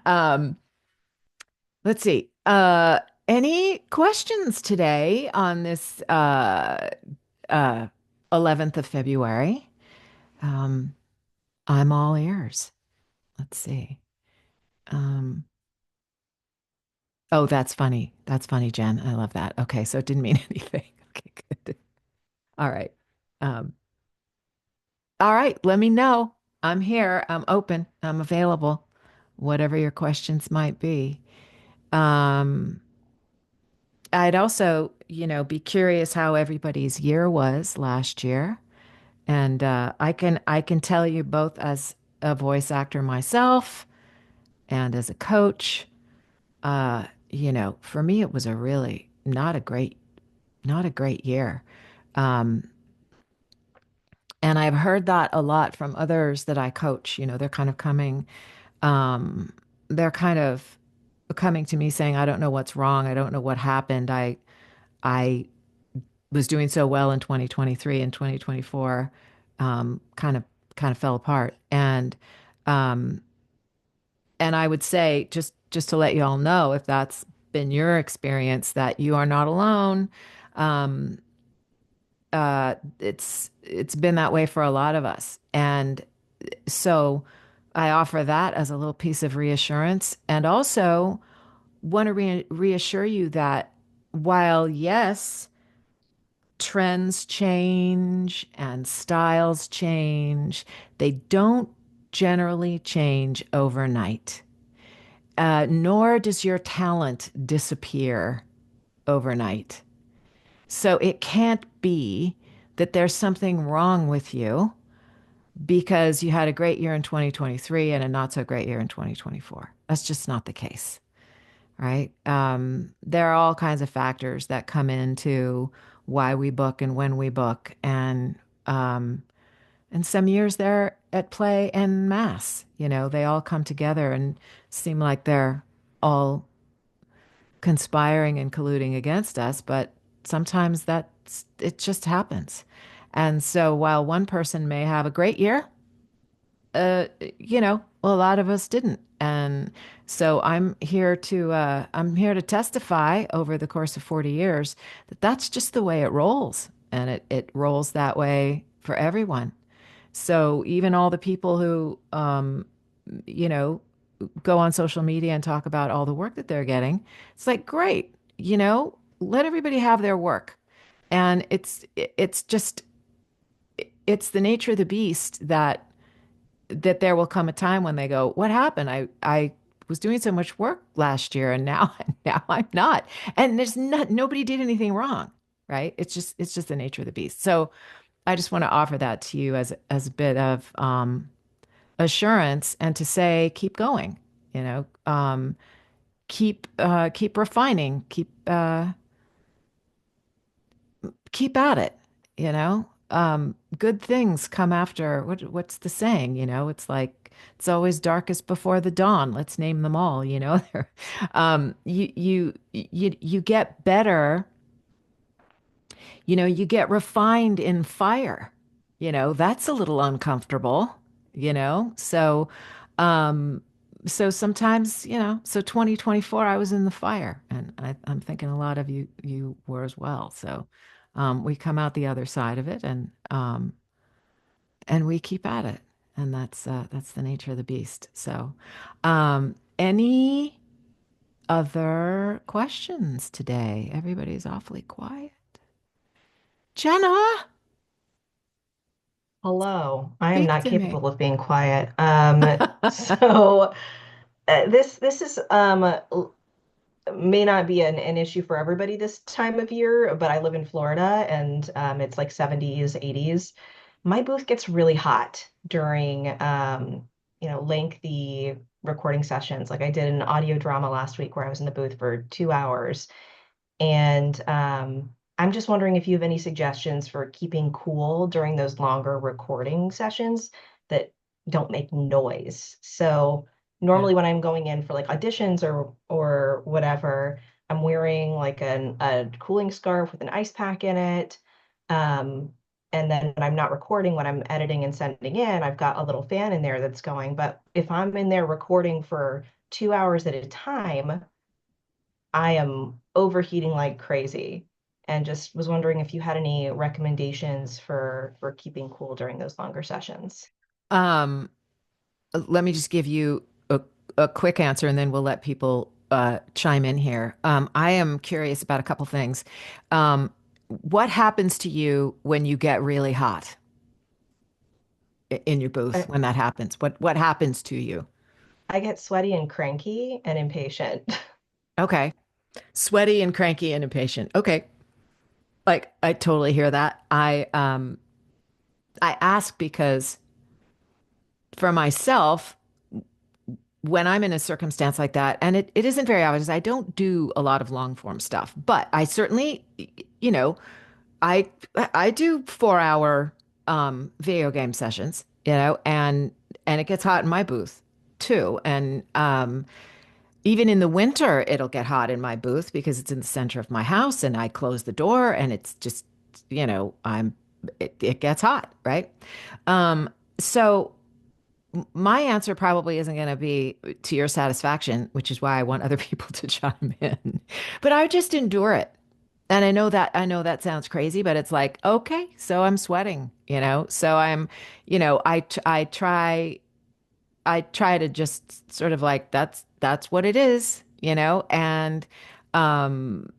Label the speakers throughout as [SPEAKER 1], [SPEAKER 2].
[SPEAKER 1] Um, let's see. Any questions today on this uh 11th of February? Um, I'm all ears. Let's see. Um, oh, that's funny. That's funny, Jen. I love that. Okay, so it didn't mean anything. Okay, good. All right. Um, all right, let me know. I'm here. I'm open. I'm available. Whatever your questions might be. Um, I'd also, be curious how everybody's year was last year. And I can tell you both as a voice actor myself and as a coach, for me it was a really not a great year. Um, and I've heard that a lot from others that I coach. Um, they're kind of coming to me saying, I don't know what's wrong. I don't know what happened. I was doing so well in 2023 and 2024, kind of fell apart. Um, and I would say just to let you all know, if that's been your experience, that you are not alone. Um, it's been that way for a lot of us, and so I offer that as a little piece of reassurance, and also want to reassure you that while yes, trends change and styles change, they don't generally change overnight. Nor does your talent disappear overnight. So it can't be that there's something wrong with you because you had a great year in 2023 and a not so great year in 2024. That's just not the case, right? There are all kinds of factors that come into why we book and when we book, um, and some years they're at play en masse. They all come together and seem like they're all conspiring and colluding against us, but sometimes it just happens. And so while one person may have a great year, uh, a lot of us didn't. And so I'm here to testify over the course of 40 years that that's just the way it rolls. And it rolls that way for everyone. So even all the people who, you know, go on social media and talk about all the work that they're getting, it's like, great, let everybody have their work. And it's the nature of the beast that there will come a time when they go, what happened? I was doing so much work last year and now now I'm not. And nobody did anything wrong, right? It's just the nature of the beast. So I just want to offer that to you as a bit of assurance and to say, keep going, you know, keep refining, keep at it, you know. Good things come after what's the saying, it's like it's always darkest before the dawn. Let's name them all, you get better, you get refined in fire. That's a little uncomfortable, you know? Um, so sometimes, so 2024, I was in the fire, and I'm thinking a lot of you were as well. So, we come out the other side of it, and we keep at it. And that's the nature of the beast. So, any other questions today? Everybody's awfully quiet. Jenna,
[SPEAKER 2] Hello. I am
[SPEAKER 1] speak
[SPEAKER 2] not
[SPEAKER 1] to me.
[SPEAKER 2] capable of being quiet. So this is may not be an issue for everybody this time of year, but I live in Florida and it's like 70s, 80s. My booth gets really hot during lengthy recording sessions. Like I did an audio drama last week where I was in the booth for 2 hours. And I'm just wondering if you have any suggestions for keeping cool during those longer recording sessions that don't make noise. So
[SPEAKER 1] Yeah.
[SPEAKER 2] normally when I'm going in for like auditions or whatever, I'm wearing like a cooling scarf with an ice pack in it. Um, And then when I'm not recording, when I'm editing and sending in, I've got a little fan in there that's going. But if I'm in there recording for 2 hours at a time, I am overheating like crazy. And just was wondering if you had any recommendations for keeping cool during those longer sessions.
[SPEAKER 1] Um, Let me just give you a quick answer and then we'll let people chime in here. I am curious about a couple things. What happens to you when you get really hot in your booth
[SPEAKER 2] I,
[SPEAKER 1] when that happens? What happens to you?
[SPEAKER 2] I get sweaty and cranky and impatient.
[SPEAKER 1] Okay. Sweaty and cranky and impatient. Okay. Like I totally hear that. I ask because for myself, when I'm in a circumstance like that, and it isn't very obvious, I don't do a lot of long form stuff, but I certainly, you know, I I do 4 hour video game sessions, and it gets hot in my booth too. And even in the winter, it'll get hot in my booth because it's in the center of my house and I close the door and it's just, it gets hot, right? So my answer probably isn't going to be to your satisfaction, which is why I want other people to chime in. But I just endure it. And I know that sounds crazy, but it's like, okay, so I'm sweating, So I try to just sort of like that's what it is, um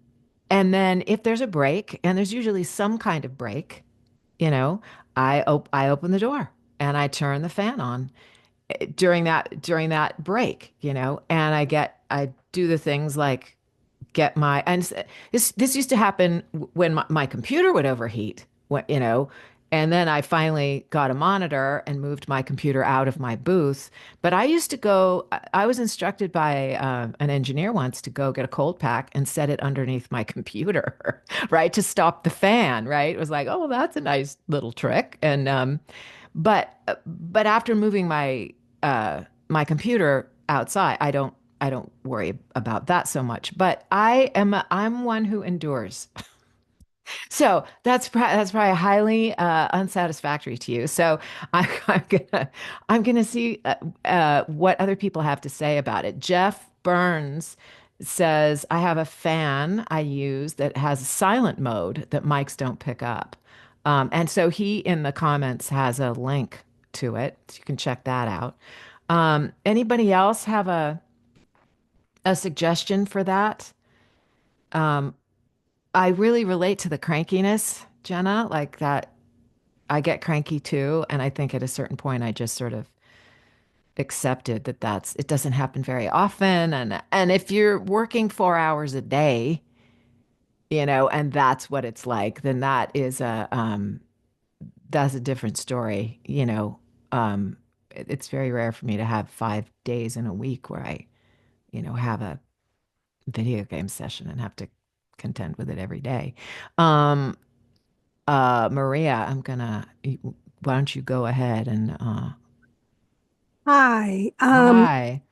[SPEAKER 1] and then if there's a break, and there's usually some kind of break, you know, I open the door and I turn the fan on during that break, and I do the things like get my and this used to happen when my computer would overheat, and then I finally got a monitor and moved my computer out of my booth. But I used to go, I was instructed by an engineer once to go get a cold pack and set it underneath my computer, right, to stop the fan, right? It was like, oh, that's a nice little trick. And but after moving my computer outside, I don't worry about that so much. But I'm one who endures. So that's probably highly unsatisfactory to you. So I'm, I'm gonna I'm gonna see what other people have to say about it. Jeff Burns says, I have a fan I use that has a silent mode that mics don't pick up. And so he in the comments has a link to it. So you can check that out. Anybody else have a suggestion for that? Um, I really relate to the crankiness, Jenna, like that. I get cranky too. And I think at a certain point, I just sort of accepted that it doesn't happen very often. And if you're working 4 hours a day, and that's what it's like, then that's a different story. It's very rare for me to have 5 days in a week where I, have a video game session and have to contend with it every day. Um, Maria, why don't you go ahead and
[SPEAKER 3] Hi.
[SPEAKER 1] hi.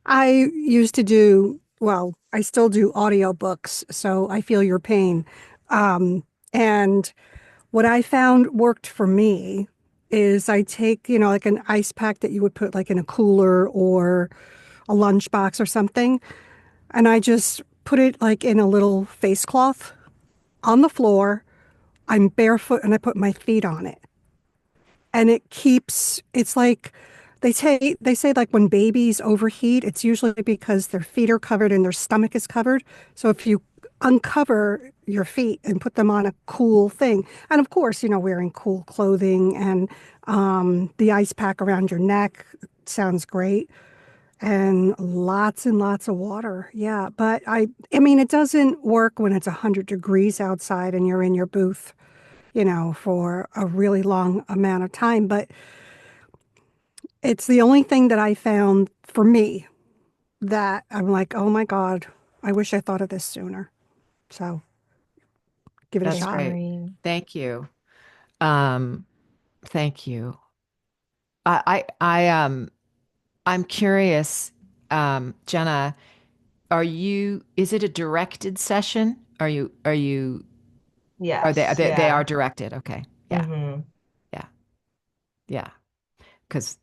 [SPEAKER 3] I used to do, well, I still do audiobooks, so I feel your pain. And what I found worked for me is I take, like an ice pack that you would put like in a cooler or a lunchbox or something, and I just put it like in a little face cloth on the floor. I'm barefoot and I put my feet on it. And it's like they say like when babies overheat, it's usually because their feet are covered and their stomach is covered. So if you uncover your feet and put them on a cool thing, and of course, wearing cool clothing and the ice pack around your neck sounds great. And lots of water. Yeah. But I mean, it doesn't work when it's 100 degrees outside and you're in your booth, for a really long amount of time. But it's the only thing that I found for me that I'm like, oh my God, I wish I thought of this sooner. So give it a
[SPEAKER 1] That's
[SPEAKER 2] Thanks,
[SPEAKER 3] shot.
[SPEAKER 1] great.
[SPEAKER 2] Marie.
[SPEAKER 1] Thank you. Um, thank you. I'm curious, Jenna, is it a directed session? Are you Or they
[SPEAKER 2] Yes,
[SPEAKER 1] they are
[SPEAKER 2] yeah.
[SPEAKER 1] directed. Okay. Yeah.
[SPEAKER 2] Hmm.
[SPEAKER 1] Yeah. Yeah. Because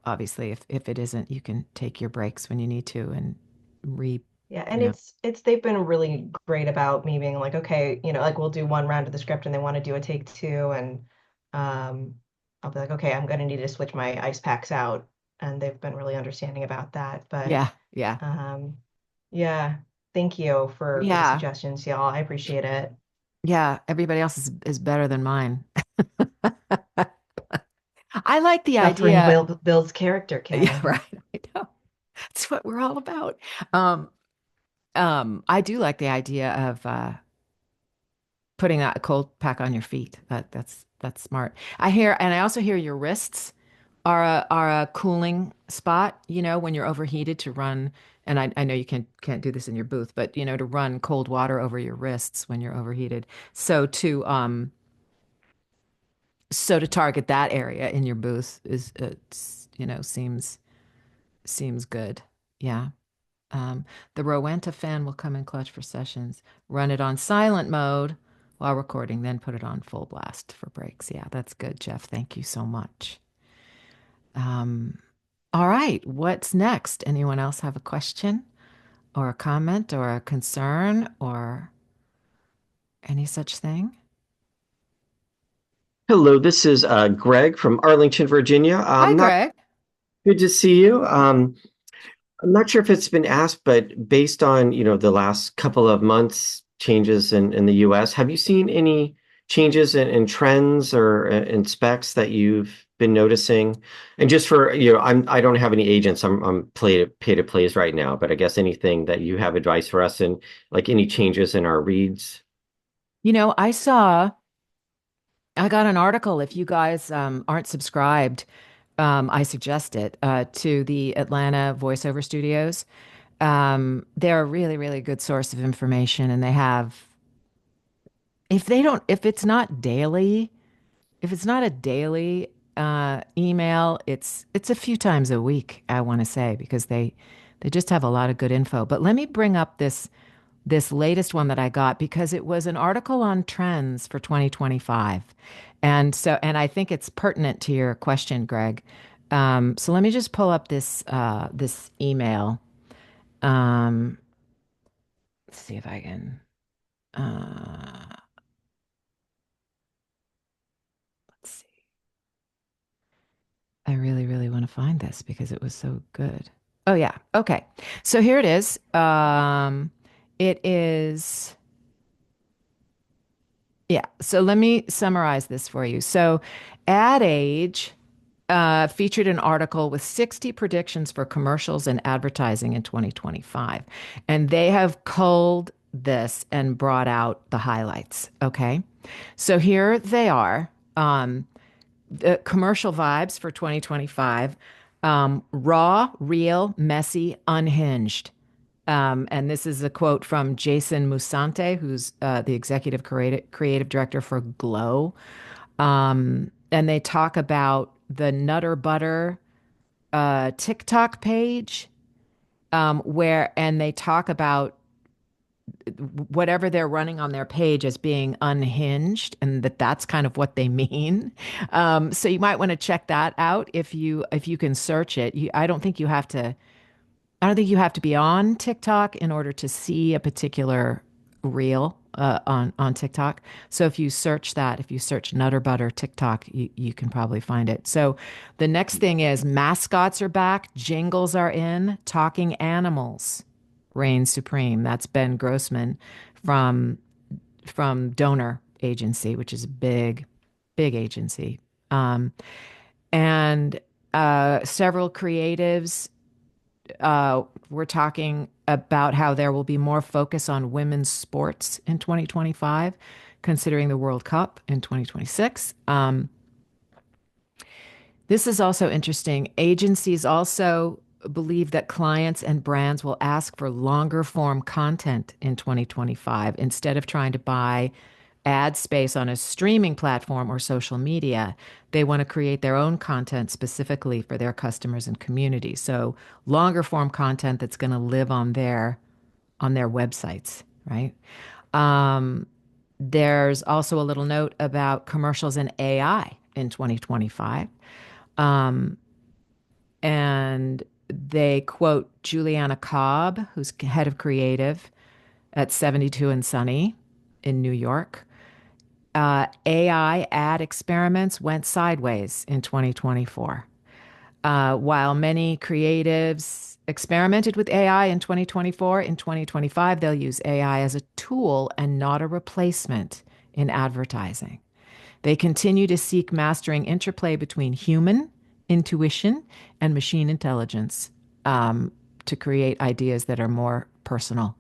[SPEAKER 1] obviously if it isn't, you can take your breaks when you need to and re,
[SPEAKER 2] Yeah,
[SPEAKER 1] you
[SPEAKER 2] and
[SPEAKER 1] know.
[SPEAKER 2] it's they've been really great about me being like, okay, like we'll do one round of the script and they want to do a take two, and um I'll be like, okay, I'm gonna need to switch my ice packs out, and they've been really understanding about that. But
[SPEAKER 1] Yeah. Yeah.
[SPEAKER 2] um yeah, thank you for the
[SPEAKER 1] Yeah.
[SPEAKER 2] suggestions, y'all. I appreciate it.
[SPEAKER 1] Yeah. Everybody else is better than mine. I like the
[SPEAKER 2] Suffering
[SPEAKER 1] idea.
[SPEAKER 2] builds character,
[SPEAKER 1] Yeah,
[SPEAKER 2] Kim.
[SPEAKER 1] right. I know. That's what we're all about. Um, I do like the idea of putting a cold pack on your feet. That's smart. I hear, and I also hear your wrists are a cooling spot, when you're overheated to run. And I know you can't do this in your booth, but to run cold water over your wrists when you're overheated. So to target that area in your booth is seems good. Yeah. Um, the Rowenta fan will come in clutch for sessions. Run it on silent mode while recording, then put it on full blast for breaks. Yeah, that's good, Jeff. Thank you so much. Um, all right, what's next? Anyone else have a question or a comment or a concern or any such thing?
[SPEAKER 4] Hello, this is Greg from Arlington, Virginia.
[SPEAKER 1] Hi,
[SPEAKER 4] Not
[SPEAKER 1] Greg.
[SPEAKER 4] good to see you. I'm not sure if it's been asked, but based on, the last couple of months changes in the US, have you seen any changes in trends or in specs that you've been noticing? And just for, I don't have any agents. I'm pay to plays right now, but I guess anything that you have advice for us and like any changes in our reads.
[SPEAKER 1] I got an article. If you guys aren't subscribed, I suggest it to the Atlanta Voiceover Studios. They're a really, really good source of information, and they have, if it's not daily, if it's not a daily email, it's a few times a week, I want to say, because they just have a lot of good info. But let me bring up this latest one that I got because it was an article on trends for 2025. And I think it's pertinent to your question, Greg. So let me just pull up this email. Um, let's see if I can. Uh, let's see. I really, really want to find this because it was so good. Oh yeah. Okay. So here it is. It is. Yeah. So let me summarize this for you. So, Ad Age featured an article with 60 predictions for commercials and advertising in 2025. And they have culled this and brought out the highlights. Okay. So here they are. The commercial vibes for 2025, raw, real, messy, unhinged. And this is a quote from Jason Musante, who's the executive creative director for Glow. And they talk about the Nutter Butter TikTok page, and they talk about whatever they're running on their page as being unhinged, and that's kind of what they mean. So you might want to check that out if you can search it. I don't think you have to be on TikTok in order to see a particular reel on TikTok. So if you search Nutter Butter TikTok, you can probably find it. So the next thing is mascots are back, jingles are in, talking animals reign supreme. That's Ben Grossman from Donor Agency, which is a big, big agency. Um, and several creatives we're talking about how there will be more focus on women's sports in 2025, considering the World Cup in 2026. This is also interesting. Agencies also believe that clients and brands will ask for longer form content in 2025 instead of trying to buy ad space on a streaming platform or social media. They want to create their own content specifically for their customers and community. So longer form content that's going to live on their websites, right? Um, There's also a little note about commercials and AI in 2025. Um, and they quote Juliana Cobb, who's head of creative at 72 and Sunny in New York. AI ad experiments went sideways in 2024. While many creatives experimented with AI in 2024, in 2025, they'll use AI as a tool and not a replacement in advertising. They continue to seek mastering interplay between human intuition and machine intelligence to create ideas that are more personal.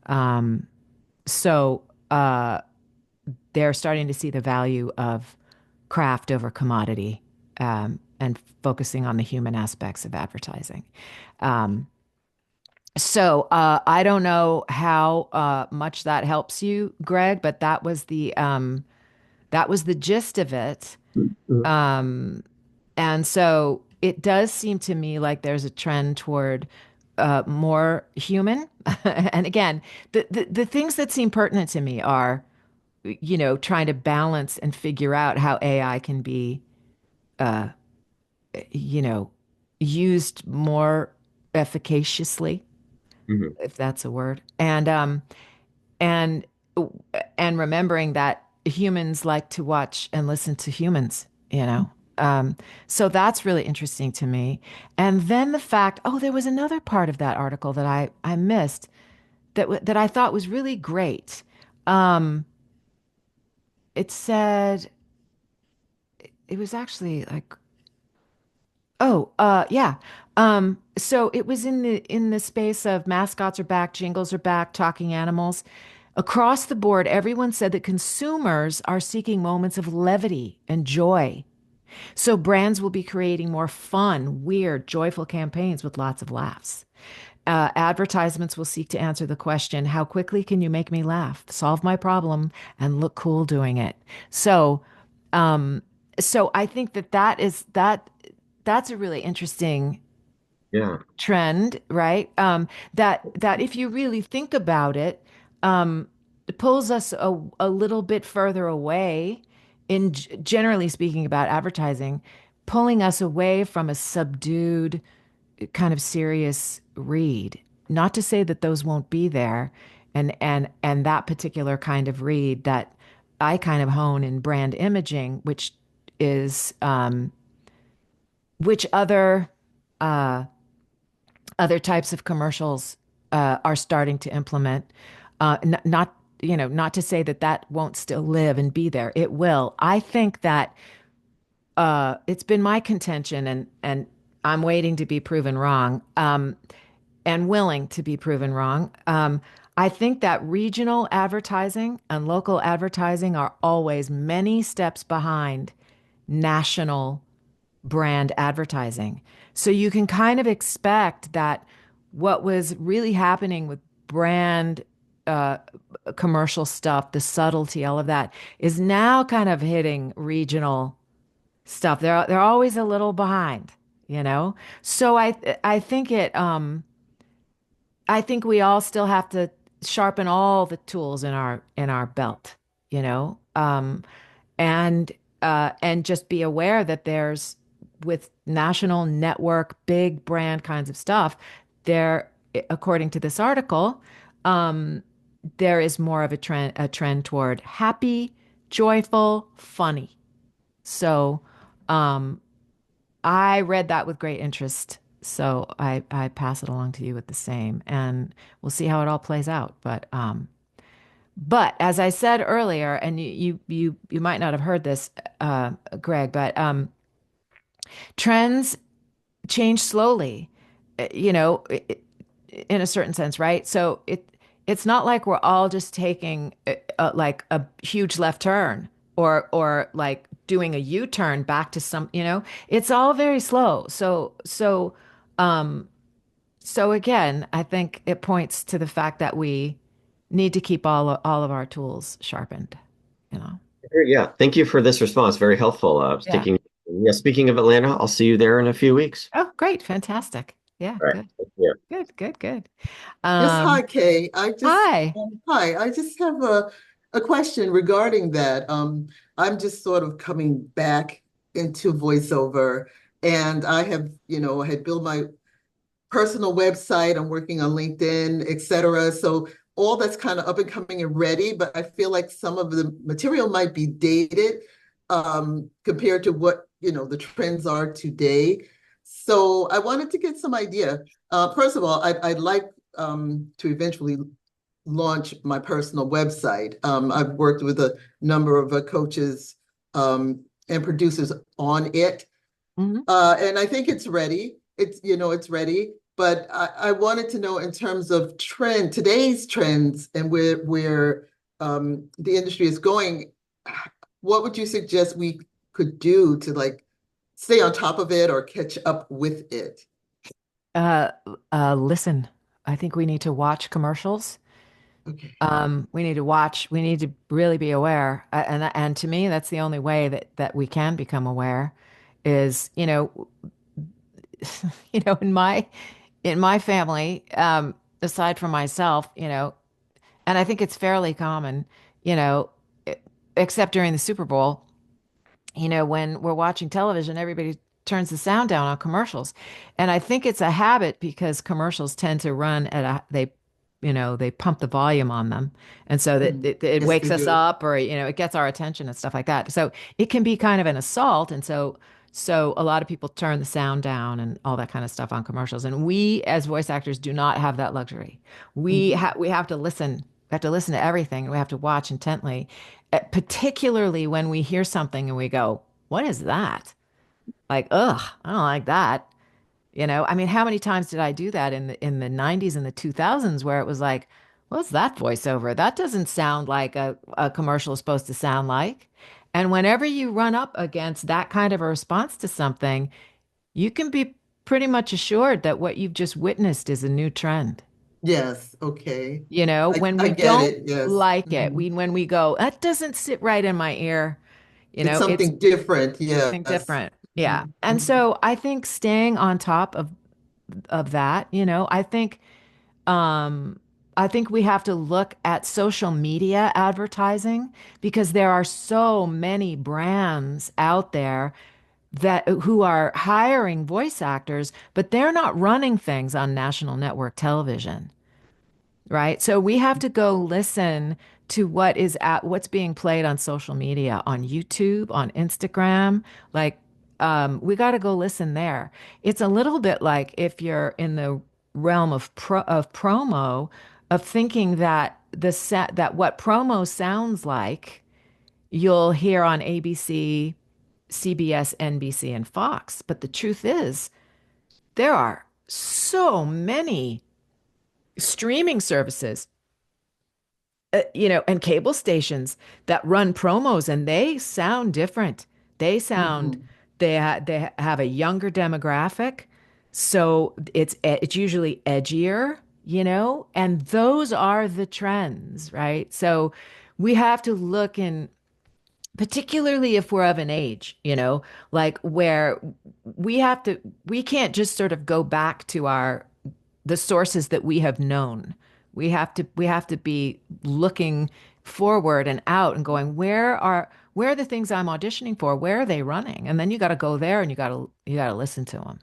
[SPEAKER 1] Um, so they're starting to see the value of craft over commodity and focusing on the human aspects of advertising. Um, I don't know how much that helps you, Greg, but that was the gist of it.
[SPEAKER 4] Mhm.
[SPEAKER 1] Um, and so it does seem to me like there's a trend toward more human. And again, the things that seem pertinent to me are, trying to balance and figure out how AI can be, uh, you know, used more efficaciously,
[SPEAKER 4] Mhm.
[SPEAKER 1] if that's a word. And and remembering that humans like to watch and listen to humans, you know. Um, so that's really interesting to me. And then the fact, oh, there was another part of that article that I missed that I thought was really great. Um, it said it was actually like, oh, yeah. So it was in the space of mascots are back, jingles are back, talking animals. Across the board, everyone said that consumers are seeking moments of levity and joy. So brands will be creating more fun, weird, joyful campaigns with lots of laughs. Advertisements will seek to answer the question, how quickly can you make me laugh, solve my problem, and look cool doing it? So, um, so I think that's a really interesting
[SPEAKER 4] Yeah.
[SPEAKER 1] trend, right? That if you really think about it, it pulls us a little bit further away in generally speaking about advertising, pulling us away from a subdued kind of serious read. Not to say that those won't be there, and that particular kind of read that I kind of hone in brand imaging, is which uh, other types of commercials are starting to implement. Not not to say that that won't still live and be there. It will. I think that it's been my contention, and I'm waiting to be proven wrong, and willing to be proven wrong. I think that regional advertising and local advertising are always many steps behind national brand advertising. So you can kind of expect that what was really happening with brand uh, commercial stuff, the subtlety, all of that, is now kind of hitting regional stuff. They're always a little behind, you know. So I think I think we all still have to sharpen all the tools in our belt, you know, and just be aware that there's with national network, big brand kinds of stuff, there, according to this article, um, there is more of a trend toward happy, joyful, funny. So, um, I read that with great interest. So I pass it along to you with the same, and we'll see how it all plays out. But as I said earlier, and you might not have heard this, Greg, but trends change slowly, you know, in a certain sense, right? So it's not like we're all just taking like a huge left turn or like doing a U-turn back to some, it's all very slow. Um, so again, I think it points to the fact that we need to keep all of our tools sharpened, you know.
[SPEAKER 4] Yeah. Thank you for this response. Very helpful.
[SPEAKER 1] Yeah.
[SPEAKER 4] Yeah, speaking of Atlanta, I'll see you there in a few weeks.
[SPEAKER 1] Oh, great. Fantastic. Yeah,
[SPEAKER 4] All right.
[SPEAKER 1] good.
[SPEAKER 4] Thank you.
[SPEAKER 1] Good, good, good.
[SPEAKER 5] Yes, hi,
[SPEAKER 1] Um,
[SPEAKER 5] Kay.
[SPEAKER 1] hi.
[SPEAKER 5] Hi. I just have a question regarding that. I'm just sort of coming back into voiceover, and I have, had built my personal website. I'm working on LinkedIn, et cetera. So all that's kind of up and coming and ready, but I feel like some of the material might be dated compared to what, the trends are today. So I wanted to get some idea. First of all, I'd like to eventually launch my personal website. I've worked with a number of coaches and producers on it.
[SPEAKER 1] Mm-hmm.
[SPEAKER 5] And I think it's ready. It's ready. But I wanted to know in terms of today's trends and where the industry is going, what would you suggest we could do to like stay on top of it or catch up with it?
[SPEAKER 1] Uh, Listen, I think we need to watch commercials.
[SPEAKER 5] Okay.
[SPEAKER 1] We need to really be aware. And to me, that's the only way that we can become aware is, in my family, aside from myself, and I think it's fairly common, you know, e- except during the Super Bowl, when we're watching television, everybody turns the sound down on commercials. And I think it's a habit because commercials tend to run at they pump the volume on them. And so that
[SPEAKER 5] Mhm.
[SPEAKER 1] it
[SPEAKER 5] Yes,
[SPEAKER 1] wakes
[SPEAKER 5] they
[SPEAKER 1] us
[SPEAKER 5] do.
[SPEAKER 1] up or, it gets our attention and stuff like that. So it can be kind of an assault. And so a lot of people turn the sound down and all that kind of stuff on commercials. And we as voice actors do not have that luxury.
[SPEAKER 5] Mhm.
[SPEAKER 1] We have to listen. We have to listen to everything. We have to watch intently, particularly when we hear something and we go, "What is that?" Like, ugh, I don't like that. I mean, how many times did I do that in the 90s and the 2000s where it was like, what's that voiceover? That doesn't sound like a commercial is supposed to sound like. And whenever you run up against that kind of a response to something, you can be pretty much assured that what you've just witnessed is a new trend.
[SPEAKER 5] Yes. Okay.
[SPEAKER 1] When
[SPEAKER 5] I
[SPEAKER 1] we
[SPEAKER 5] get
[SPEAKER 1] don't
[SPEAKER 5] it. Yes.
[SPEAKER 1] like it,
[SPEAKER 5] Mhm.
[SPEAKER 1] when we go, that doesn't sit right in my ear,
[SPEAKER 5] It's
[SPEAKER 1] it's
[SPEAKER 5] something different.
[SPEAKER 1] something
[SPEAKER 5] Yes.
[SPEAKER 1] different. Yeah.
[SPEAKER 5] Mhm.
[SPEAKER 1] And
[SPEAKER 5] Mhm.
[SPEAKER 1] so I think staying on top of that, um I think we have to look at social media advertising because there are so many brands out there that who are hiring voice actors, but they're not running things on national network television. Right. So we have to go listen to what's being played on social media, on YouTube, on Instagram. Like, we got to go listen there. It's a little bit like if you're in the realm of promo, of thinking that that what promo sounds like, you'll hear on ABC, CBS, NBC, and Fox. But the truth is, there are so many streaming services and cable stations that run promos and they sound different. They sound
[SPEAKER 5] Mhm.
[SPEAKER 1] they have a younger demographic, so it's usually edgier, and those are the trends, right? So we have to look in, particularly if we're of an age, like where we can't just sort of go back to the sources that we have known. We have to be looking forward and out and going, where are the things I'm auditioning for? Where are they running? And then you got to go there and you got to listen to them.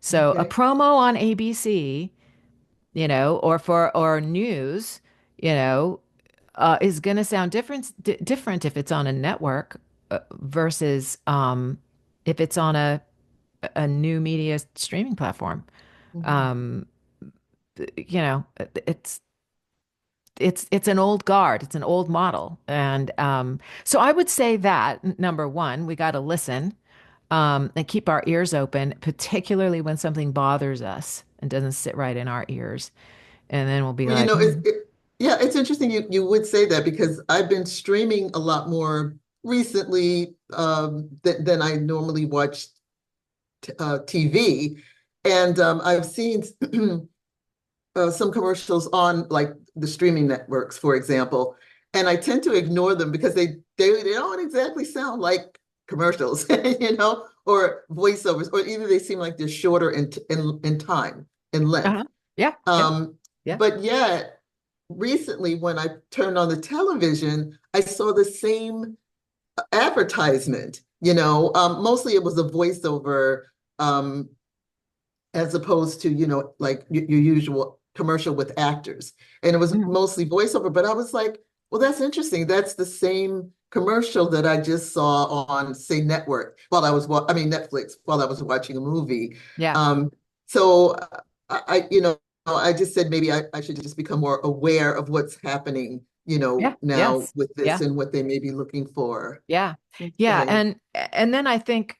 [SPEAKER 1] So a
[SPEAKER 5] Okay.
[SPEAKER 1] promo on ABC, or news, you know, is going to sound different if it's on a network versus if it's on a new media streaming platform.
[SPEAKER 5] Mhm.
[SPEAKER 1] Um, it's it's an old guard, it's an old model, and so I would say that number one, we got to listen and keep our ears open, particularly when something bothers us and doesn't sit right in our ears, and then we'll be
[SPEAKER 5] Well,
[SPEAKER 1] like,
[SPEAKER 5] yeah, it's interesting you would say that because I've been streaming a lot more recently than I normally watch TV, and I've seen some commercials on like the streaming networks, for example, and I tend to ignore them because they don't exactly sound like commercials, or voiceovers, or either they seem like they're shorter in time in length.
[SPEAKER 1] uh-huh, yeah, yeah,
[SPEAKER 5] Um,
[SPEAKER 1] yeah.
[SPEAKER 5] but yeah. recently, when I turned on the television, I saw the same advertisement. Mostly it was a voiceover, um, as opposed to, like your usual commercial with actors. And it was
[SPEAKER 1] Mhm.
[SPEAKER 5] mostly voiceover, but I was like, well, that's interesting. That's the same commercial that I just saw on, say, network while I mean, Netflix while I was watching a movie.
[SPEAKER 1] Yeah.
[SPEAKER 5] Um, so I just said maybe I should just become more aware of what's happening,
[SPEAKER 1] Yeah.
[SPEAKER 5] now
[SPEAKER 1] Yes.
[SPEAKER 5] with this
[SPEAKER 1] Yeah.
[SPEAKER 5] and what they may be looking for.
[SPEAKER 1] Yeah. Yeah.
[SPEAKER 5] Okay.
[SPEAKER 1] And then I think,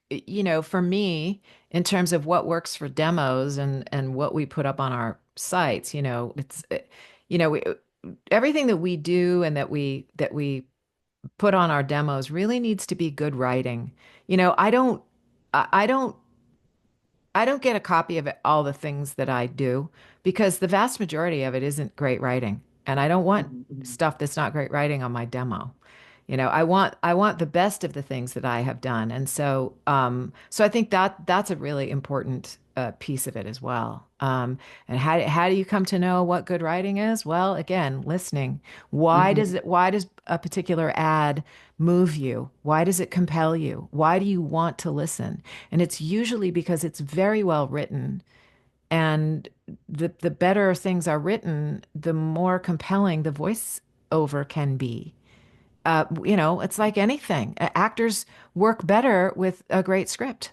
[SPEAKER 1] for me, in terms of what works for demos and what we put up on our sites, it's we everything that we do and that we put on our demos really needs to be good writing. I don't get a copy of all the things that I do because the vast majority of it isn't great writing. And I don't want
[SPEAKER 5] Mhm.
[SPEAKER 1] stuff that's not great writing on my demo. I want the best of the things that I have done. And so I think that's a really important piece of it as well. And how do you come to know what good writing is? Well, again, listening.
[SPEAKER 5] Mhm.
[SPEAKER 1] Why does a particular ad move you? Why does it compel you? Why do you want to listen? And it's usually because it's very well written. And the better things are written, the more compelling the voiceover can be. It's like anything. Actors work better with a great script.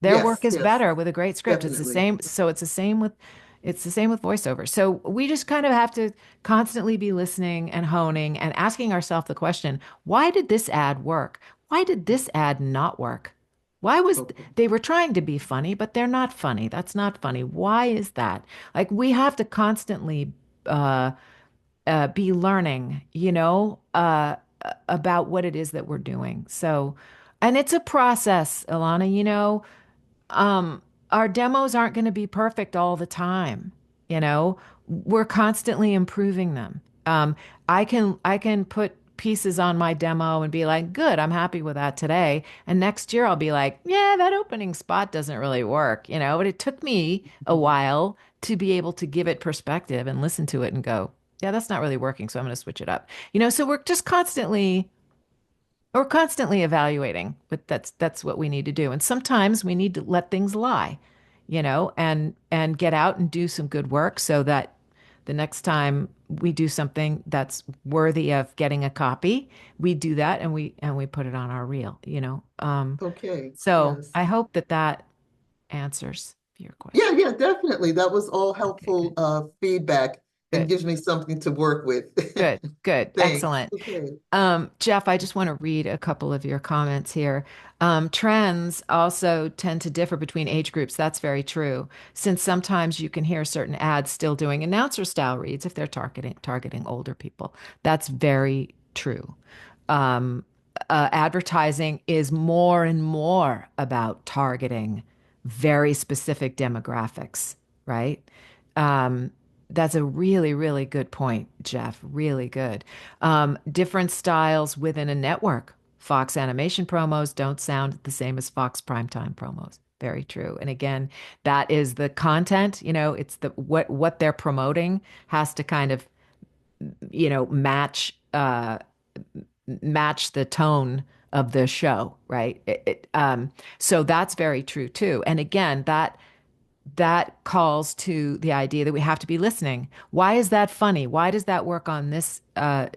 [SPEAKER 1] Their work
[SPEAKER 5] Yes,
[SPEAKER 1] is
[SPEAKER 5] yes,
[SPEAKER 1] better with a great script. It's the
[SPEAKER 5] definitely.
[SPEAKER 1] same. So it's the same with voiceover. So we just kind of have to constantly be listening and honing and asking ourselves the question, why did this ad work? Why did this ad not work? Why was
[SPEAKER 5] Okay.
[SPEAKER 1] they were trying to be funny, but they're not funny. That's not funny. Why is that? Like we have to constantly uh, be learning, about what it is that we're doing. So, and it's a process, Ilana, um, our demos aren't going to be perfect all the time. We're constantly improving them. I can put pieces on my demo and be like, good, I'm happy with that today. And next year I'll be like, yeah, that opening spot doesn't really work, but it took me a
[SPEAKER 5] Mhm.
[SPEAKER 1] while to be able to give it perspective and listen to it and go, yeah, that's not really working, so I'm going to switch it up. So we're constantly evaluating, but that's what we need to do. And sometimes we need to let things lie, and get out and do some good work so that the next time we do something that's worthy of getting a copy, we do that and we put it on our reel.
[SPEAKER 5] Okay.
[SPEAKER 1] So
[SPEAKER 5] Yes.
[SPEAKER 1] I hope that answers your
[SPEAKER 5] Yeah,
[SPEAKER 1] question.
[SPEAKER 5] yeah, definitely. That was all
[SPEAKER 1] Okay,
[SPEAKER 5] helpful
[SPEAKER 1] good,
[SPEAKER 5] feedback and
[SPEAKER 1] good,
[SPEAKER 5] gives me something to work with.
[SPEAKER 1] good, good,
[SPEAKER 5] Thanks.
[SPEAKER 1] excellent.
[SPEAKER 5] Okay.
[SPEAKER 1] Jeff, I just want to read a couple of your comments here. Trends also tend to differ between age groups. That's very true, since sometimes you can hear certain ads still doing announcer style reads if they're targeting older people. That's very true. Um, Advertising is more and more about targeting very specific demographics, right? Um, that's a really, really good point, Jeff. Really good. Different styles within a network. Fox animation promos don't sound the same as Fox primetime promos. Very true. And again, that is the content, it's the what they're promoting has to kind of, match the tone of the show, right? So that's very true too. And again, that calls to the idea that we have to be listening. Why is that funny? Why does that work on this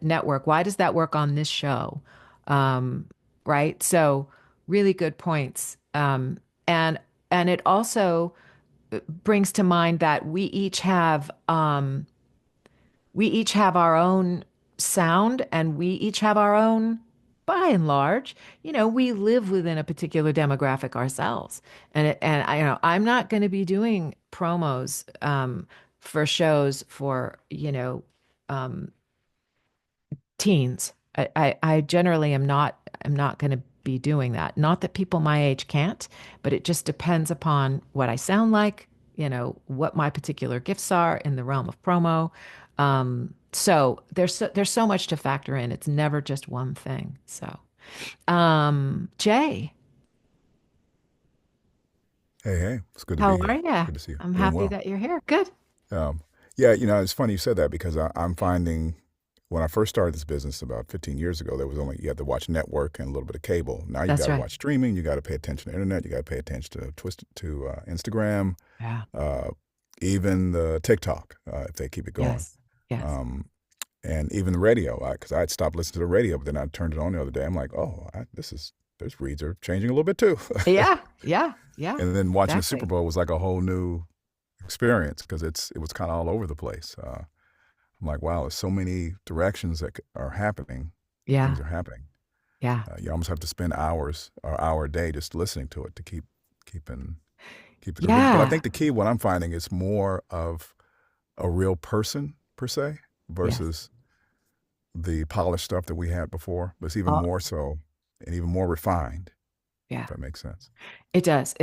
[SPEAKER 1] network? Why does that work on this show? Um, right? So really good points. And it also brings to mind that we each have our own sound and we each have our own, by and large, we live within a particular demographic ourselves. I'm not going to be doing promos for shows for, um, teens. I generally am not going to be doing that. Not that people my age can't, but it just depends upon what I sound like, what my particular gifts are in the realm of promo. So there's so much to factor in. It's never just one thing. So, Jay,
[SPEAKER 6] Hey, hey, it's good to
[SPEAKER 1] how
[SPEAKER 6] be
[SPEAKER 1] are
[SPEAKER 6] here.
[SPEAKER 1] you?
[SPEAKER 6] Good to see you.
[SPEAKER 1] I'm
[SPEAKER 6] Doing
[SPEAKER 1] happy
[SPEAKER 6] well.
[SPEAKER 1] that you're here. Good.
[SPEAKER 6] Yeah, it's funny you said that because I'm finding when I first started this business about 15 years ago, there was only you had to watch network and a little bit of cable. Now you got
[SPEAKER 1] That's
[SPEAKER 6] to
[SPEAKER 1] right.
[SPEAKER 6] watch streaming, you got to pay attention to internet, you got to pay attention to Instagram,
[SPEAKER 1] Yeah.
[SPEAKER 6] uh, even the TikTok if they keep it going,
[SPEAKER 1] Yes. Yes.
[SPEAKER 6] um, and even the radio. Because I had stopped listening to the radio, but then I turned it on the other day. I'm like, oh, those reads are changing a little bit too.
[SPEAKER 1] Yeah. Yeah. Yeah.
[SPEAKER 6] And then watching the Super
[SPEAKER 1] Exactly.
[SPEAKER 6] Bowl was like a whole new experience because it was kind of all over the place. I'm like, wow, there's so many directions that are happening.
[SPEAKER 1] Yeah.
[SPEAKER 6] Things are happening.
[SPEAKER 1] Yeah.
[SPEAKER 6] You almost have to spend hours or hour a day just listening to it to keep keep it. But I
[SPEAKER 1] Yeah.
[SPEAKER 6] think the key, what I'm finding, is more of a real person per se
[SPEAKER 1] Yes.
[SPEAKER 6] versus the polished stuff that we had before. But it's even
[SPEAKER 1] Uh,
[SPEAKER 6] more so and even more refined,
[SPEAKER 1] yeah.
[SPEAKER 6] if that makes sense.
[SPEAKER 1] It does.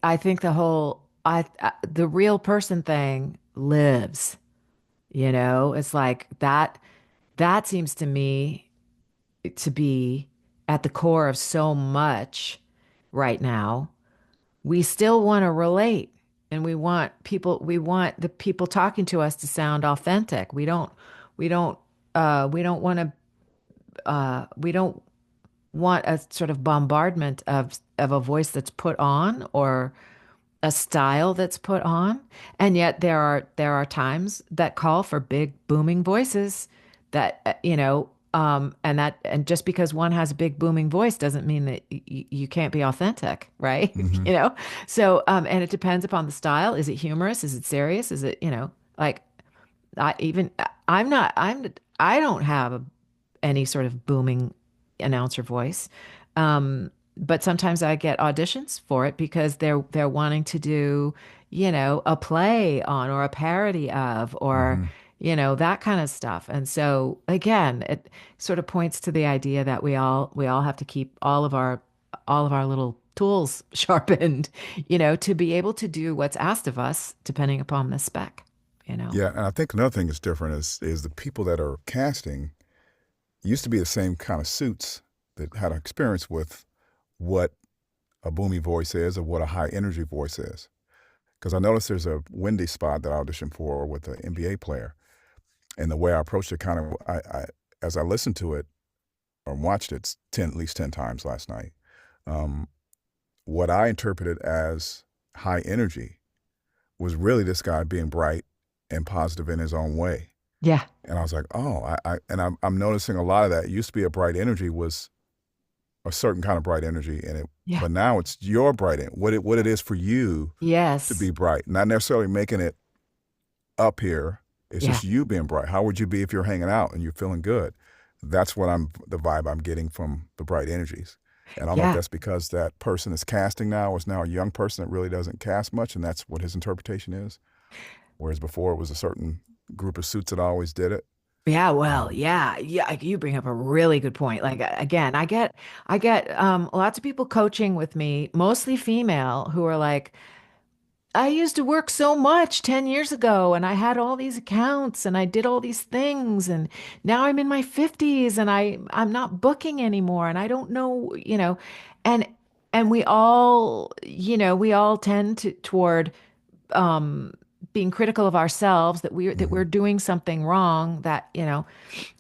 [SPEAKER 1] I think the real person thing lives, it's like that seems to me to be at the core of so much right now. We still want to relate and we want the people talking to us to sound authentic. We don't, we don't want a sort of bombardment of a voice that's put on or a style that's put on. And yet there are times that call for big booming voices that and just because one has a big booming voice doesn't mean that you can't be authentic, right?
[SPEAKER 6] Hmm.
[SPEAKER 1] So and it depends upon the style. Is it humorous? Is it serious? Is it, like I even I'm not I don't have any sort of booming announcer voice. But sometimes I get auditions for it because they're wanting to do, a play on or a parody of or,
[SPEAKER 6] Hmm.
[SPEAKER 1] that kind of stuff. And so again, it sort of points to the idea that we all have to keep all of our little tools sharpened, to be able to do what's asked of us depending upon the spec, you know.
[SPEAKER 6] Yeah, and I think another thing that's different is the people that are casting used to be the same kind of suits that had experience with what a boomy voice is or what a high energy voice is. Because I noticed there's a windy spot that I auditioned for with an NBA player, and the way I approached it, kind of, as I listened to it or watched it at least 10 times last night, um, what I interpreted as high energy was really this guy being bright and positive in his own way.
[SPEAKER 1] Yeah.
[SPEAKER 6] And I was like, oh, I'm noticing a lot of that. It used to be a bright energy was a certain kind of bright energy in it,
[SPEAKER 1] Yeah.
[SPEAKER 6] but now it's your what it is for you to
[SPEAKER 1] Yes.
[SPEAKER 6] be bright, not necessarily making it up here. It's
[SPEAKER 1] Yeah.
[SPEAKER 6] just you being bright. How would you be if you're hanging out and you're feeling good? That's the vibe I'm getting from the bright energies. And I don't know if
[SPEAKER 1] Yeah.
[SPEAKER 6] that's because that person is casting now or is now a young person that really doesn't cast much, and that's what his interpretation is. Whereas before it was a certain group of suits that always did it.
[SPEAKER 1] Yeah, well,
[SPEAKER 6] Um,
[SPEAKER 1] yeah, yeah. You bring up a really good point. Like again, I get lots of people coaching with me, mostly female, who are like, I used to work so much 10 years ago and I had all these accounts and I did all these things and now I'm in my 50s and I'm not booking anymore and I don't know, and we all tend toward um being critical of ourselves that we're
[SPEAKER 6] mhm,
[SPEAKER 1] doing something wrong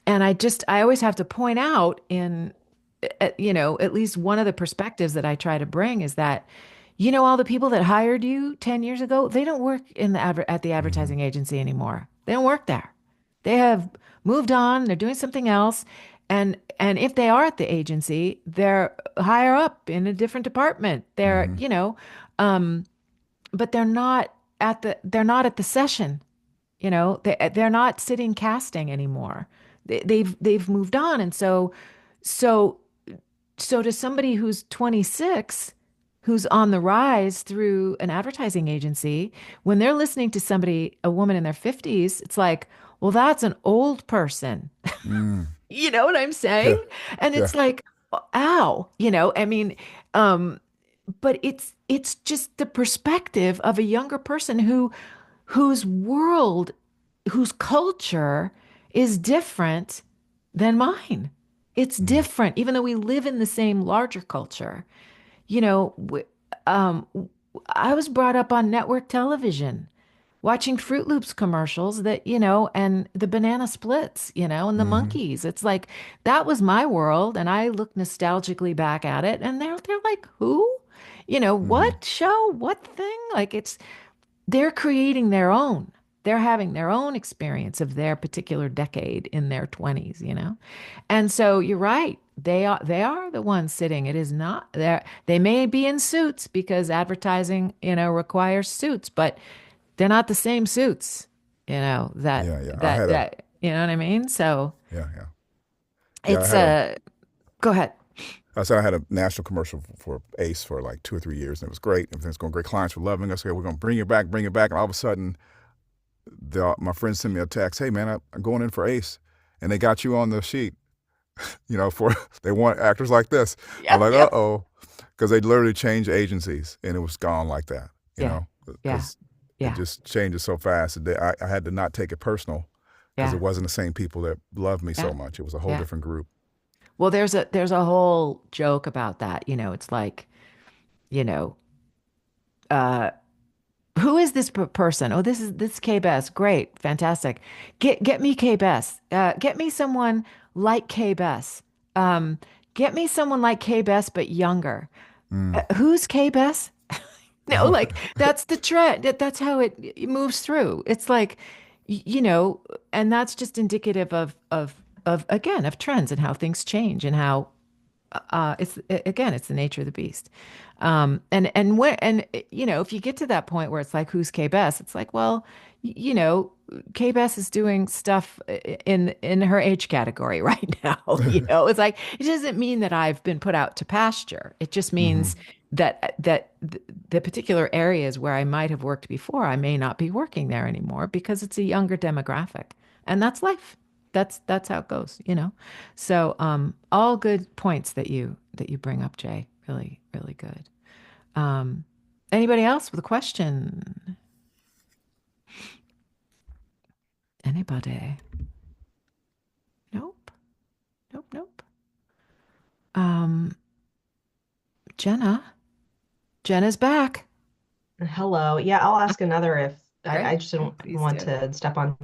[SPEAKER 1] and I always have to point out at least one of the perspectives that I try to bring is that, all the people that hired you 10 years ago, they don't work at the
[SPEAKER 6] mhm,
[SPEAKER 1] advertising agency anymore. They don't work there. They have moved on. They're doing something else. And if they are at the agency, they're higher up in a different department.
[SPEAKER 6] mhm,
[SPEAKER 1] But they're not at the session. They're not sitting casting anymore. They've moved on. And so so to somebody who's 26, who's on the rise through an advertising agency, when they're listening to a woman in their 50s, it's like, well, that's an old person.
[SPEAKER 6] mm,
[SPEAKER 1] You know what I'm
[SPEAKER 6] yeah,
[SPEAKER 1] saying? And
[SPEAKER 6] yeah,
[SPEAKER 1] it's like, ow, I mean, but it's just the perspective of a younger person whose world, whose culture is different than mine. It's
[SPEAKER 6] mm,
[SPEAKER 1] different, even though we live in the same larger culture. You know, w- um, I was brought up on network television. watching Fruit Loops commercials that, and the banana splits, and the
[SPEAKER 6] Hmm.
[SPEAKER 1] monkeys. It's like that was my world. And I look nostalgically back at it and they're like, who?
[SPEAKER 6] Hmm.
[SPEAKER 1] What show? What thing? Like they're creating their own. They're having their own experience of their particular decade in their 20s, And so you're right. They are the ones sitting. It is not there. They may be in suits because advertising, requires suits, but they're not the same suits, that
[SPEAKER 6] Yeah, yeah. I
[SPEAKER 1] that
[SPEAKER 6] had a
[SPEAKER 1] that you know what I mean? So
[SPEAKER 6] yeah, yeah, yeah. I
[SPEAKER 1] it's
[SPEAKER 6] had a
[SPEAKER 1] go ahead.
[SPEAKER 6] I said I had a national commercial for Ace for like 2 or 3 years, and it was great. Everything's going great. Clients were loving us. Okay, we're going to bring it back. And all of a sudden, my friend sent me a text. Hey, man, I'm going in for Ace, and they got you on the sheet. For they want actors like this. I'm
[SPEAKER 1] Yep,
[SPEAKER 6] like,
[SPEAKER 1] yep.
[SPEAKER 6] uh-oh, because they literally changed agencies, and it was gone like that.
[SPEAKER 1] Yeah. Yeah.
[SPEAKER 6] Because it
[SPEAKER 1] Yeah.
[SPEAKER 6] just changes so fast. I had to not take it personal because
[SPEAKER 1] Yeah.
[SPEAKER 6] it wasn't the same people that loved me so
[SPEAKER 1] Yeah.
[SPEAKER 6] much. It was a whole
[SPEAKER 1] Yeah.
[SPEAKER 6] different group.
[SPEAKER 1] Well, there's a whole joke about that. It's like, you know, uh who is this person? Oh, this is K Bess. Great, fantastic. Get me K Bess. Get me someone like K Bess. Um, get me someone like K Bess but younger.
[SPEAKER 6] Mm.
[SPEAKER 1] Who's K Bess? No, like that's the trend. That's how it moves through. It's like, and that's just indicative of again of trends and how things change and how again, it's the nature of the beast. If you get to that point where it's like, who's K Bess? It's like, well, K Bess is doing stuff in her age category right now. It's like it doesn't mean that I've been put out to pasture. It just means
[SPEAKER 6] Hmm.
[SPEAKER 1] the particular areas where I might have worked before, I may not be working there anymore because it's a younger demographic, and that's life. That's how it goes. So, all good points that you bring up, Jay. Really, really good. Um, Anybody else with a question? Anybody? Nope. Nope. Nope. Um, Jenna. Jenna's back.
[SPEAKER 2] Hello. Yeah, I'll ask another if I
[SPEAKER 1] Great.
[SPEAKER 2] just don't
[SPEAKER 1] Please
[SPEAKER 2] want
[SPEAKER 1] do.
[SPEAKER 2] to step on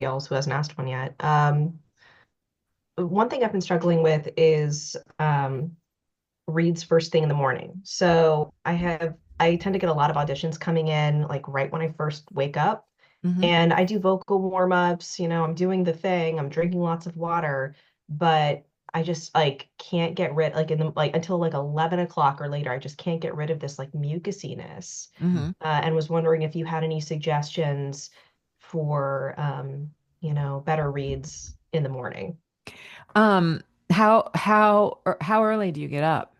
[SPEAKER 2] else who hasn't asked one yet. One thing I've been struggling with is reads first thing in the morning. So I tend to get a lot of auditions coming in like right when I first wake up.
[SPEAKER 1] Hmm.
[SPEAKER 2] And I do vocal warm-ups, I'm doing the thing, I'm drinking lots of water, but I just like can't get rid like in the like until like 11 o'clock or later, I just can't get rid of this like mucusiness.
[SPEAKER 1] Hmm.
[SPEAKER 2] And was wondering if you had any suggestions for better reads in the morning.
[SPEAKER 1] Um, how early do you get up?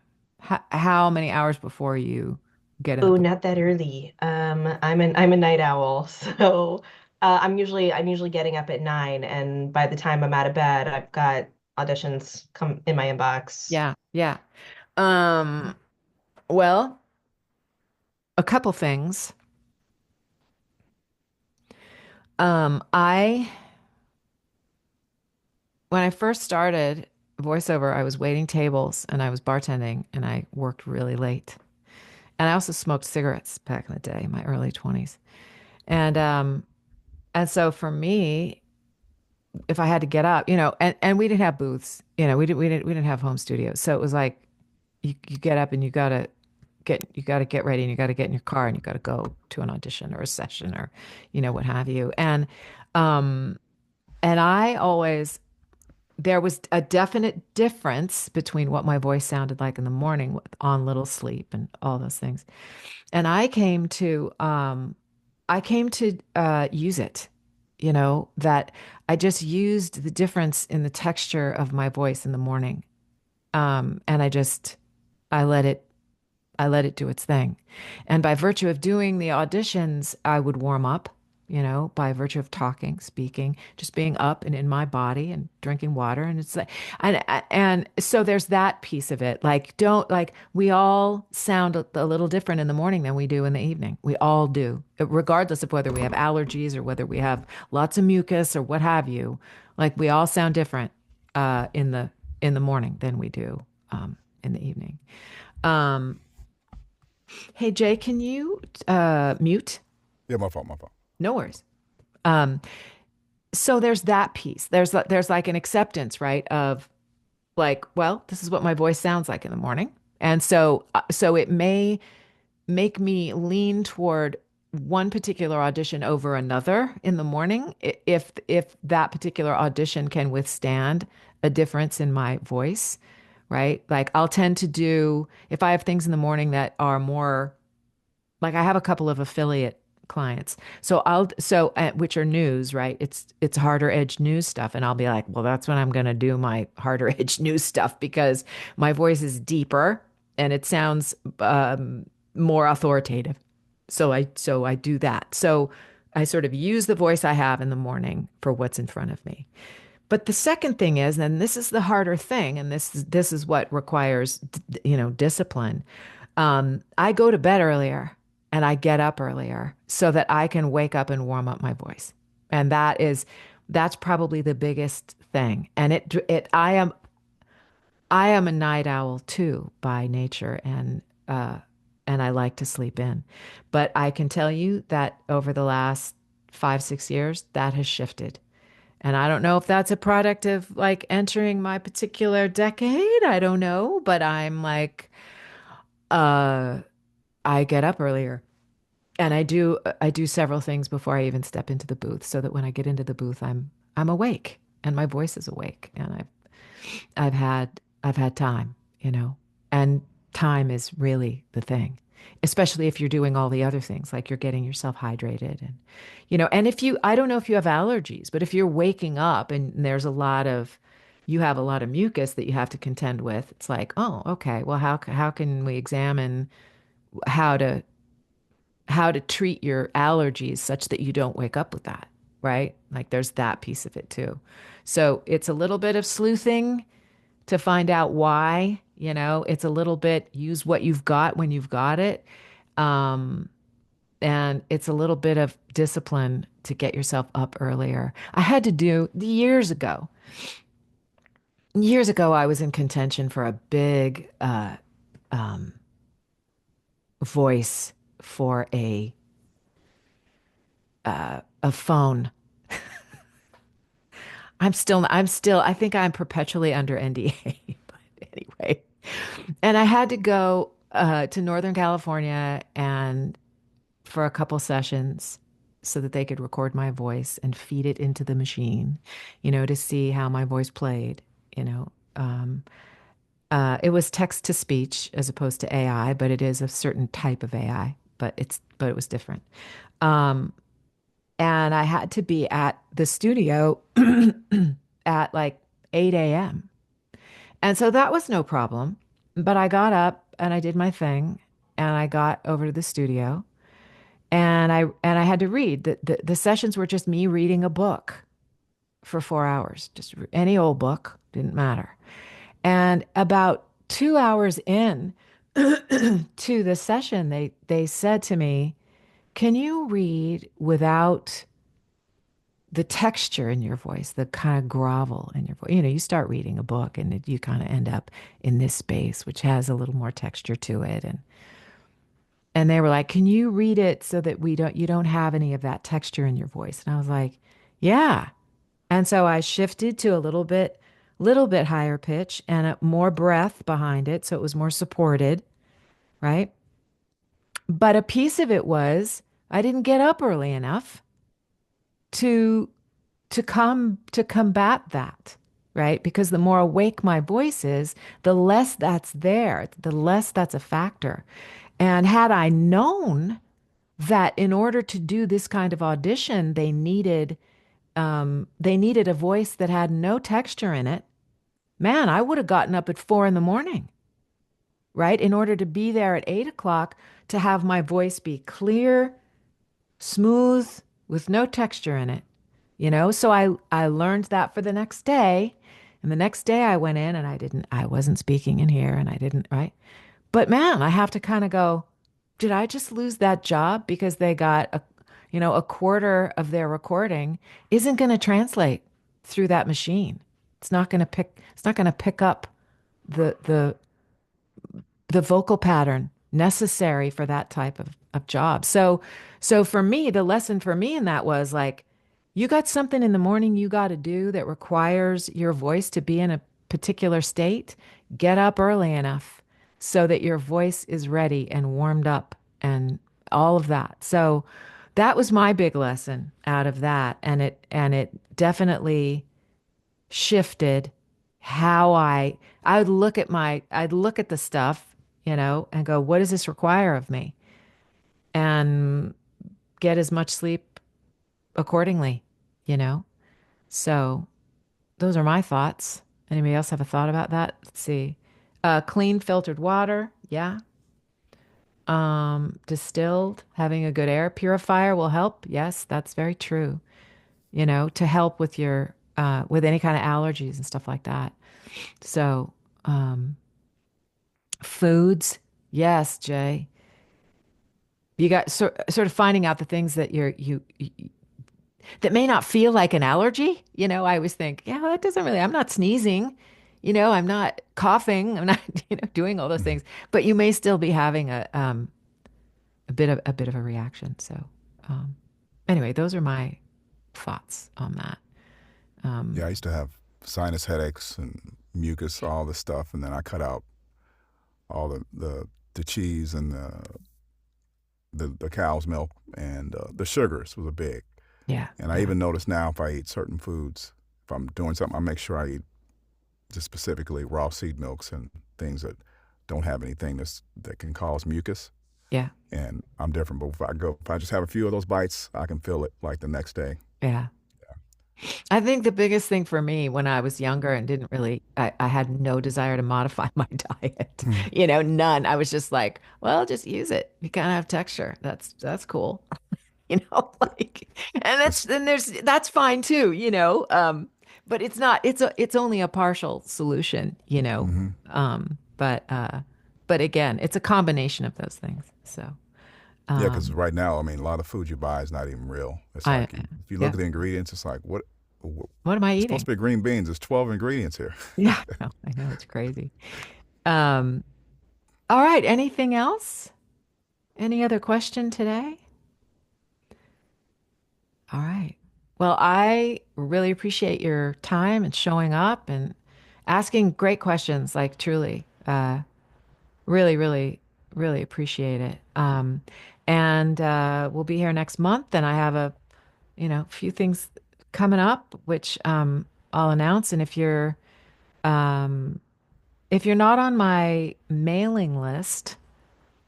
[SPEAKER 1] How many hours before you get in the
[SPEAKER 2] Oh,
[SPEAKER 1] booth?
[SPEAKER 2] not that early. I'm a night owl, so I'm usually getting up at 9, and by the time I'm out of bed, I've got auditions come in my inbox.
[SPEAKER 1] Yeah, yeah. Um, well, a couple things. I When I first started voiceover, I was waiting tables and I was bartending and I worked really late. And I also smoked cigarettes back in the day, in my early 20s. And so for me, if I had to get up, and we didn't have booths, we didn't have home studios. So it was like you get up and you gotta get ready and you gotta get in your car and you gotta go to an audition or a session or what have you. Um and I always there was a definite difference between what my voice sounded like in the morning on little sleep and all those things. And I came to use it, that I just used the difference in the texture of my voice in the morning. And I let it I let it do its thing. And by virtue of doing the auditions, I would warm up, by virtue of talking, speaking, just being up and in my body and drinking water. And it's like, and so there's that piece of it. Like, don't like we all sound a little different in the morning than we do in the evening. We all do, regardless of whether we have allergies or whether we have lots of mucus or what have you. Like we all sound different in the morning than we do in the evening. Um, Hey Jay, can you mute?
[SPEAKER 6] Yeah, my fault, my fault.
[SPEAKER 1] No worries. Um, so there's that piece. There's like an acceptance, right? Of like, well, this is what my voice sounds like in the morning. And so it may make me lean toward one particular audition over another in the morning if that particular audition can withstand a difference in my voice, right? Like I'll tend to do if I have things in the morning that are more like I have a couple of affiliate clients. Which are news, right? It's harder edge news stuff and I'll be like, well, that's when I'm going to do my harder edge news stuff because my voice is deeper and it sounds more authoritative. So I do that. So I sort of use the voice I have in the morning for what's in front of me. But the second thing is, and this is the harder thing, and this is what requires, discipline. I go to bed earlier and I get up earlier so that I can wake up and warm up my voice. And that's probably the biggest thing. And I am a night owl too by nature and I like to sleep in. But I can tell you that over the last 5, 6 years, that has shifted. And I don't know if that's a product of like entering my particular decade. I don't know, but I'm like, uh, I get up earlier and I do several things before I even step into the booth so that when I get into the booth I'm awake and my voice is awake and I've had time, you know. And time is really the thing. Especially if you're doing all the other things like you're getting yourself hydrated and and if you I don't know if you have allergies, but if you're waking up and you have a lot of mucus that you have to contend with, it's like, oh, okay, well how can we examine how to how to treat your allergies such that you don't wake up with that, right? Like there's that piece of it too. So it's a little bit of sleuthing to find out why, it's a little bit use what you've got when you've got it. Um, and it's a little bit of discipline to get yourself up earlier. I had to do years ago. Years ago, I was in contention for a big um, voice for a phone. I think I'm perpetually under NDA, but anyway. And I had to go to Northern California and for a couple sessions so that they could record my voice and feed it into the machine, to see how my voice played, you know. It was text to speech as opposed to AI, but it is a certain type of AI, but it was different. Um, and I had to be at the studio at like 8 a.m. And so that was no problem. But I got up and I did my thing and I got over to the studio and I had to read. The sessions were just me reading a book for 4 hours, just any old book, didn't matter. And about 2 hours in to the session, they said to me, "Can you read without the texture in your voice, the kind of grovel in your voice?" You start reading a book and you kind of end up in this space, which has a little more texture to it. And they were like, "Can you read it so that you don't have any of that texture in your voice?" And I was like, "Yeah." And so I shifted to a little bit higher pitch and more breath behind it. So it was more supported, right? But a piece of it was I didn't get up early enough to to combat that, right? Because the more awake my voice is, the less that's there, the less that's a factor. And had I known that in order to do this kind of audition, they needed a voice that had no texture in it, man, I would have gotten up at 4 in the morning, right? In order to be there at 8 o'clock to have my voice be clear, smooth, with no texture in it. So I learned that for the next day. And the next day I went in and I wasn't speaking in here and I didn't, right? But man, I have to kind of go, did I just lose that job because they got a quarter of their recording isn't going to translate through that machine. It's not going to pick up the the vocal pattern necessary for that type of jobs. So for me, the lesson for me in that was like, you got something in the morning you got to do that requires your voice to be in a particular state. Get up early enough so that your voice is ready and warmed up and all of that. So that was my big lesson out of that. And it definitely shifted how I'd look at the stuff, and go, what does this require of me? And get as much sleep accordingly, you know? So those are my thoughts. Anybody else have a thought about that? Let's see. Clean filtered water. Yeah. Distilled, having a good air purifier will help. Yes, that's very true. To help with your with any kind of allergies and stuff like that. So, foods, yes, Jay. You got sort of finding out the things that you that may not feel like an allergy. I always think, yeah, that doesn't really. I'm not sneezing. I'm not coughing. I'm not, doing all those things. But you may still be having a bit of a reaction. So, um, anyway, those are my thoughts on that.
[SPEAKER 6] Yeah, I used to have sinus headaches and mucus, all this stuff, and then I cut out all the cheese and the cow's milk and the sugars was a big.
[SPEAKER 1] Yeah.
[SPEAKER 6] And I
[SPEAKER 1] Yeah.
[SPEAKER 6] even notice now if I eat certain foods, if I'm doing something, I make sure I eat just specifically raw seed milks and things that don't have anything that can cause mucus.
[SPEAKER 1] Yeah.
[SPEAKER 6] And I'm different, but if I just have a few of those bites, I can feel it like the next day.
[SPEAKER 1] Yeah. I think the biggest thing for me when I was younger and didn't really, I had no desire to modify my diet, none. I was just like, well, just use it. You kind of have texture. That's cool. Like, and
[SPEAKER 6] It's,
[SPEAKER 1] that's fine too, but it's only a partial solution,
[SPEAKER 6] mhm.
[SPEAKER 1] but again, it's a combination of those things. So,
[SPEAKER 6] Yeah, because
[SPEAKER 1] um,
[SPEAKER 6] right now, I mean, a lot of food you buy is not even real. It's
[SPEAKER 1] I,
[SPEAKER 6] like if you look
[SPEAKER 1] yeah,
[SPEAKER 6] at the ingredients, it's like
[SPEAKER 1] what am I
[SPEAKER 6] it's supposed
[SPEAKER 1] eating?
[SPEAKER 6] to be green beans. There's 12 ingredients here.
[SPEAKER 1] Yeah, I know it's crazy. Um, all right. Anything else? Any other question today? All right. Well, I really appreciate your time and showing up and asking great questions, like truly. Really, really, really appreciate it. And we'll be here next month, and I have few things coming up, which I'll announce. And um, if you're not on my mailing list,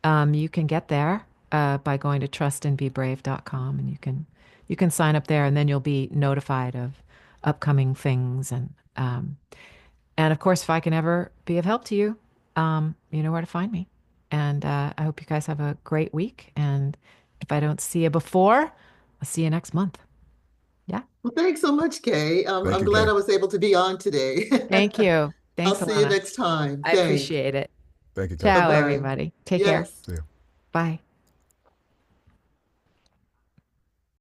[SPEAKER 1] you can get there by going to trustandbebrave.com, and you can sign up there, and then you'll be notified of upcoming things. And of course, if I can ever be of help to you, you know where to find me. And I hope you guys have a great week. And if I don't see you before, I'll see you next month. Yeah.
[SPEAKER 5] Well, thanks so much, Kay.
[SPEAKER 6] Thank
[SPEAKER 5] I'm
[SPEAKER 6] you,
[SPEAKER 5] glad
[SPEAKER 6] Kay.
[SPEAKER 5] I was able to be on today.
[SPEAKER 1] Thank you.
[SPEAKER 5] I'll
[SPEAKER 1] Thanks,
[SPEAKER 5] see you
[SPEAKER 1] Alana.
[SPEAKER 5] next time.
[SPEAKER 1] I
[SPEAKER 5] Thanks.
[SPEAKER 1] appreciate it.
[SPEAKER 6] Thank you, Kay.
[SPEAKER 1] Ciao,
[SPEAKER 5] Bye-bye.
[SPEAKER 1] everybody. Take care.
[SPEAKER 5] Yes.
[SPEAKER 6] See you.
[SPEAKER 1] Bye.